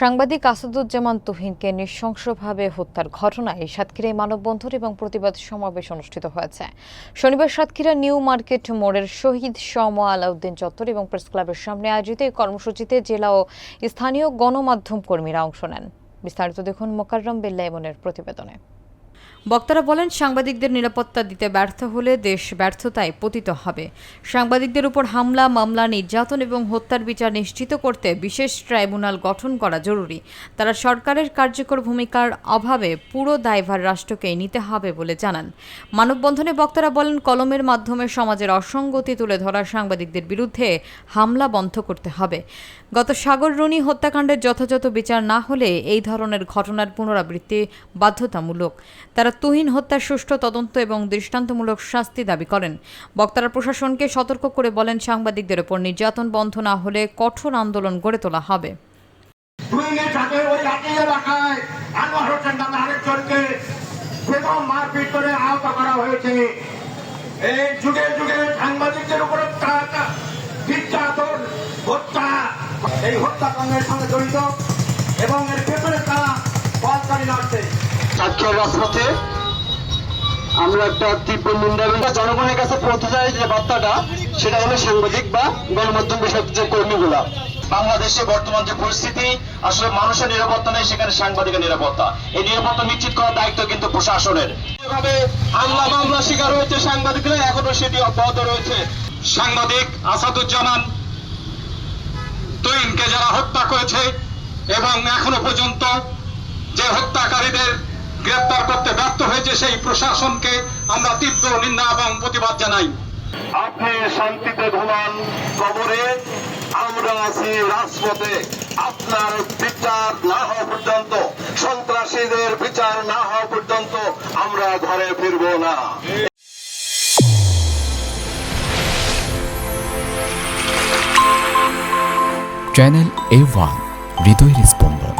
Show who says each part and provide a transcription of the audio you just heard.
Speaker 1: সাংবাদিক আসাদুজ্জামান তুহিনকে নৃশংসভাবে হত্যার ঘটনায় সাতক্ষীরায় মানববন্ধন এবং প্রতিবাদ সমাবেশ অনুষ্ঠিত হয়েছে। শনিবার সাতক্ষীরা নিউ মার্কেট মোড়ের শহীদ শম আলাউদ্দিন চত্বর এবং প্রেস ক্লাবের সামনে আয়োজিত এই কর্মসূচিতে জেলা ও স্থানীয় গণমাধ্যম কর্মীরা অংশ নেন। বিস্তারিত দেখুন মোকাররম বিল্লাহ ইমনের প্রতিবেদনে। বক্তারা বলেন, সাংবাদিকদের নিরাপত্তা দিতে ব্যর্থ হলে দেশ ব্যর্থতায় পতিত হবে। সাংবাদিকদের উপর হামলা, মামলা, নির্যাতন এবং হত্যার বিচার নিশ্চিত করতে বিশেষ ট্রাইব্যুনাল গঠন করা জরুরি। তারা সরকারের কার্যকর ভূমিকার অভাবে পুরো দায়ভার রাষ্ট্রকেই নিতে হবে বলে জানান। মানববন্ধনে বক্তারা বলেন, কলমের মাধ্যমে সমাজের অসঙ্গতি তুলে ধরা সাংবাদিকদের বিরুদ্ধে হামলা বন্ধ করতে হবে। গত সাগর রুনি হত্যাকাণ্ডের যথাযথ বিচার না হলে এই ধরনের ঘটনার পুনরাবৃত্তি বাধ্যতামূলক। তারা তুহিন হত্যার সুষ্ঠু তদন্ত এবং দৃষ্টান্তমূলক শাস্তি দাবি করেন। বক্তারা প্রশাসনকে সতর্ক করে বলেন, সাংবাদিকদের উপর নির্যাতন বন্ধ না হলে কঠোর আন্দোলন গড়ে তোলা হবে।
Speaker 2: মারপিট করে আহত করা হয়েছে। এই যুগে যুগে সাংবাদিকদের উপর নির্যাতন, হত্যা, এই হত্যাকাণ্ডের সঙ্গে জড়িত এবং এর পেছনে তারা পথকারী লাগছে।
Speaker 3: সাতক্ষীরার রাজপথে আমরা একটা তীব্র নিন্দা জনগণের কাছে পৌঁছে যায় যে বার্তাটা, সেটা হলো সাংবাদিক বা গণমাধ্যম বিষয়ক যে কর্মীগুলা। বাংলাদেশে বর্তমান যে পরিস্থিতি, আসলে মানুষের নিরাপত্তা নেই, সেখানে সাংবাদিকের নিরাপত্তা। এই নিরাপত্তা নিশ্চিত করার দায়িত্ব কিন্তু প্রশাসনের। যেভাবে হামলা মামলা শিকার হয়েছে সাংবাদিকরা, এখনো সেটি অব্যাহত রয়েছে। সাংবাদিক আসাদুজ্জামান তুহিনকে যারা হত্যা করেছে এবং এখনো পর্যন্ত যে হত্যাকারীদের গ্রেপ্তার করতে ব্যর্থ হয়েছে, সেই প্রশাসনকে আমরা তীব্র নিন্দা এবং প্রতিবাদ জানাই। আপনি শান্তিতে ঘুমান কবরে, আমরা আছি রাজপথে। আপনার বিচার না হওয়া পর্যন্ত, সন্ত্রাসীদের বিচার না হওয়া পর্যন্ত আমরা ঘরে ফিরব না।
Speaker 4: চ্যানেল A1 হৃদয়ের স্পন্দন।